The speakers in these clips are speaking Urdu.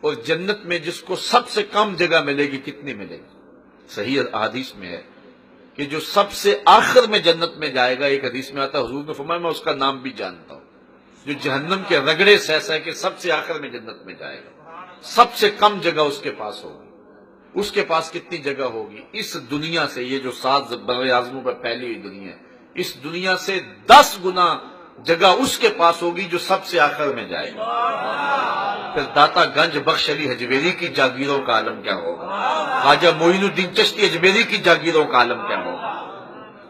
اور جنت میں جس کو سب سے کم جگہ ملے گی کتنی ملے گی؟ صحیح حدیث میں ہے کہ جو سب سے آخر میں جنت میں جائے گا، ایک حدیث میں آتا ہے حضور نے فرمایا میں اس کا نام بھی جانتا ہوں، جو جہنم کے رگڑے سہ سہ کے سب سے آخر میں جنت میں جائے گا، سب سے کم جگہ اس کے پاس ہوگی۔ اس کے پاس کتنی جگہ ہوگی؟ اس دنیا سے، یہ جو 7 بر اعظموں پر پھیلی ہوئی دنیا ہے، اس دنیا سے 10 گنا جگہ اس کے پاس ہوگی جو سب سے آخر میں جائے گا۔ پھر داتا گنج بخش علی اجمیری کی جاگیروں کا عالم کیا ہوگا؟ خواجہ معین الدین چشتی اجمیری کی جاگیروں کا عالم کیا ہوگا؟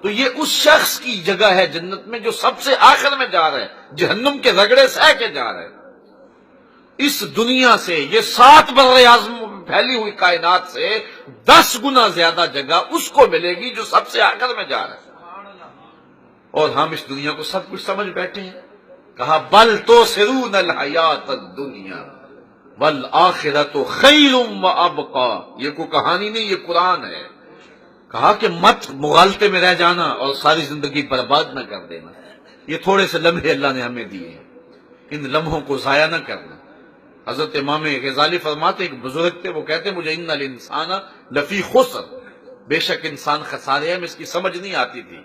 تو یہ اس شخص کی جگہ ہے جنت میں جو سب سے آخر میں جا رہا ہے، جہنم کے رگڑے سہ کے جا رہا ہے۔ اس دنیا سے، یہ 7 بر اعظموں میں پھیلی ہوئی کائنات سے 10 گنا زیادہ جگہ اس کو ملے گی جو سب سے آخر میں جا رہا ہے۔ اور ہم اس دنیا کو سب کچھ سمجھ بیٹھے ہیں۔ کہا بل تؤثرون الحیات الدنیا والآخرۃ خیر وابقی، یہ کوئی کہانی نہیں، یہ قرآن ہے۔ کہا کہ مت مغالطے میں رہ جانا اور ساری زندگی برباد نہ کر دینا، یہ تھوڑے سے لمحے اللہ نے ہمیں دیے ہیں، ان لمحوں کو ضائع نہ کرنا۔ حضرت امام غزالی فرماتے ایک بزرگ تھے، وہ کہتے مجھے ان الانسان لفی خسر، بے شک انسان خسارے ہے، میں اس کی سمجھ نہیں آتی تھی۔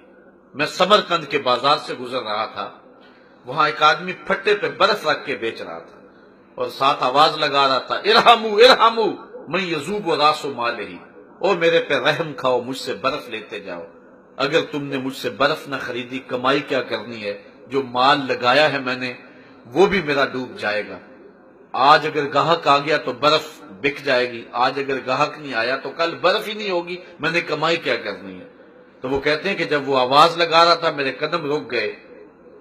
میں سمرقند کے بازار سے گزر رہا تھا، وہاں ایک آدمی پھٹے پہ برف رکھ کے بیچ رہا تھا اور ساتھ آواز لگا رہا تھا ارحمو ارحمو من یذوب راس مالہ، اور میرے پہ رحم کھاؤ، مجھ سے برف لیتے جاؤ، اگر تم نے مجھ سے برف نہ خریدی کمائی کیا کرنی ہے؟ جو مال لگایا ہے میں نے وہ بھی میرا ڈوب جائے گا۔ آج اگر گاہک آ گیا تو برف بک جائے گی، آج اگر گاہک نہیں آیا تو کل برف ہی نہیں ہوگی، میں نے کمائی کیا کرنی ہے؟ تو وہ کہتے ہیں کہ جب وہ آواز لگا رہا تھا میرے قدم رک گئے،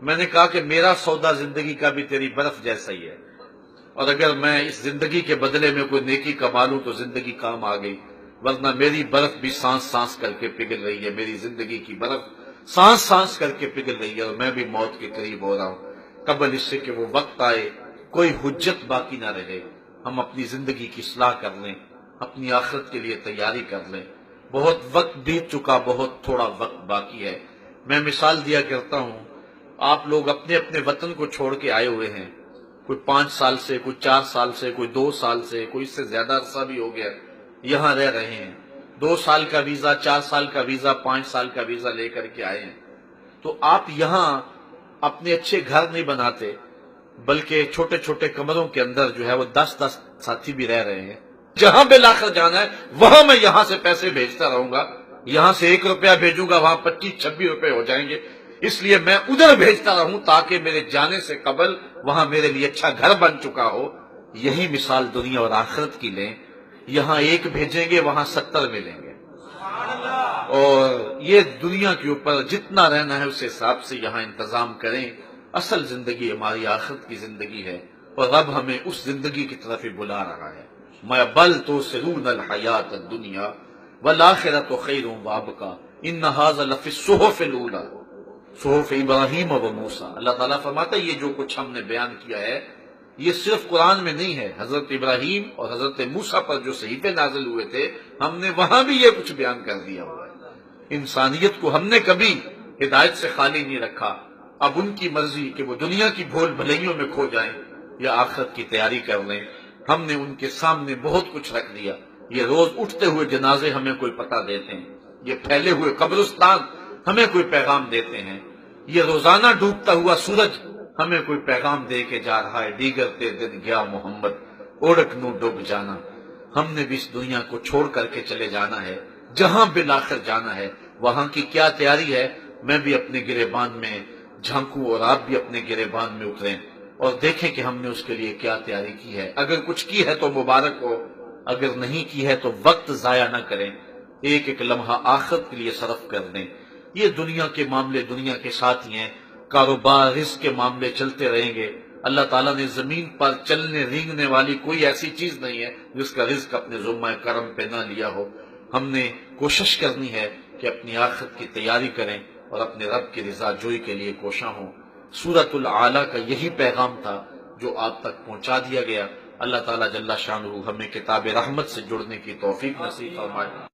میں نے کہا کہ میرا سودا زندگی کا بھی تیری برف جیسا ہی ہے، اور اگر میں اس زندگی کے بدلے میں کوئی نیکی کما لوں تو زندگی کام آ گئی، ورنہ میری برف بھی سانس سانس کر کے پگھل رہی ہے، میری زندگی کی برف سانس سانس کر کے پگھل رہی ہے، اور میں بھی موت کے قریب ہو رہا ہوں۔ قبل اس سے کہ وہ وقت آئے کوئی حجت باقی نہ رہے، ہم اپنی زندگی کی اصلاح کر لیں، اپنی آخرت کے لیے تیاری کر لیں۔ بہت وقت بیت چکا، بہت تھوڑا وقت باقی ہے۔ میں مثال دیا کرتا ہوں، آپ لوگ اپنے اپنے وطن کو چھوڑ کے آئے ہوئے ہیں، کوئی 5 سال سے، کوئی 4 سال سے، کوئی 2 سال سے، کوئی اس سے زیادہ عرصہ بھی ہو گیا یہاں رہ رہے ہیں، 2 سال کا ویزا، 4 سال کا ویزا، 5 سال کا ویزا لے کر کے آئے ہیں۔ تو آپ یہاں اپنے اچھے گھر نہیں بناتے، بلکہ چھوٹے چھوٹے کمروں کے اندر جو ہے وہ 10 ساتھی بھی رہ رہے ہیں۔ جہاں بالآخر جانا ہے وہاں میں یہاں سے پیسے بھیجتا رہوں گا، یہاں سے 1 روپیہ بھیجوں گا وہاں 25-26 روپے ہو جائیں گے، اس لیے میں ادھر بھیجتا رہوں تاکہ میرے جانے سے قبل وہاں میرے لیے اچھا گھر بن چکا ہو۔ یہی مثال دنیا اور آخرت کی لیں، یہاں 1 بھیجیں گے وہاں 70 ملیں گے، اور یہ دنیا کے اوپر جتنا رہنا ہے اس حساب سے یہاں انتظام کریں۔ اصل زندگی ہماری آخرت کی زندگی ہے، اور رب ہمیں اس زندگی کی طرف ہی بلا رہا ہے۔ میں بل تؤثرون الحیات الدنیا والآخرۃ خیر وابقی ان ھذا لفی الصحف الاولی صحف ابراہیم و موسیٰ۔ اللہ تعالیٰ فرماتا ہے یہ جو کچھ ہم نے بیان کیا ہے یہ صرف قرآن میں نہیں ہے، حضرت ابراہیم اور حضرت موسیٰ پر جو صحیفے نازل ہوئے تھے ہم نے وہاں بھی یہ کچھ بیان کر دیا ہوا ہے۔ انسانیت کو ہم نے کبھی ہدایت سے خالی نہیں رکھا، اب ان کی مرضی کہ وہ دنیا کی بھول بھلائیوں میں کھو جائیں یا آخرت کی تیاری کر لیں۔ ہم نے ان کے سامنے بہت کچھ رکھ دیا، یہ روز اٹھتے ہوئے جنازے ہمیں کوئی پتہ دیتے ہیں، یہ پھیلے ہوئے قبرستان ہمیں کوئی پیغام دیتے ہیں، یہ روزانہ ڈوبتا ہوا سورج ہمیں کوئی پیغام دے کے جا رہا ہے، دیگر تے دن گیا محمد اوڑک نو ڈوب جانا۔ ہم نے بھی اس دنیا کو چھوڑ کر کے چلے جانا ہے، جہاں بالآخر جانا ہے وہاں کی کیا تیاری ہے میں بھی اپنے گریبان میں جھانکوں اور آپ بھی اپنے گریبان میں اتریں اور دیکھیں کہ ہم نے اس کے لیے کیا تیاری کی ہے۔ اگر کچھ کی ہے تو مبارک ہو، اگر نہیں کی ہے تو وقت ضائع نہ کریں، ایک ایک لمحہ آخرت کے لیے صرف کر دیں۔ یہ دنیا کے معاملے دنیا کے ساتھ ہی ہیں، کاروبار رزق کے معاملے چلتے رہیں گے۔ اللہ تعالیٰ نے زمین پر چلنے رینگنے والی کوئی ایسی چیز نہیں ہے جس کا رزق اپنے ذمہ کرم پہ نہ لیا ہو۔ ہم نے کوشش کرنی ہے کہ اپنی آخرت کی تیاری کریں اور اپنے رب کی رضا جوئی کے لیے کوشاں ہوں۔ سورۃ الاعلیٰ کا یہی پیغام تھا جو آپ تک پہنچا دیا گیا۔ اللہ تعالیٰ جل شانہ ہمیں کتاب رحمت سے جڑنے کی توفیق نصیب فرمائے۔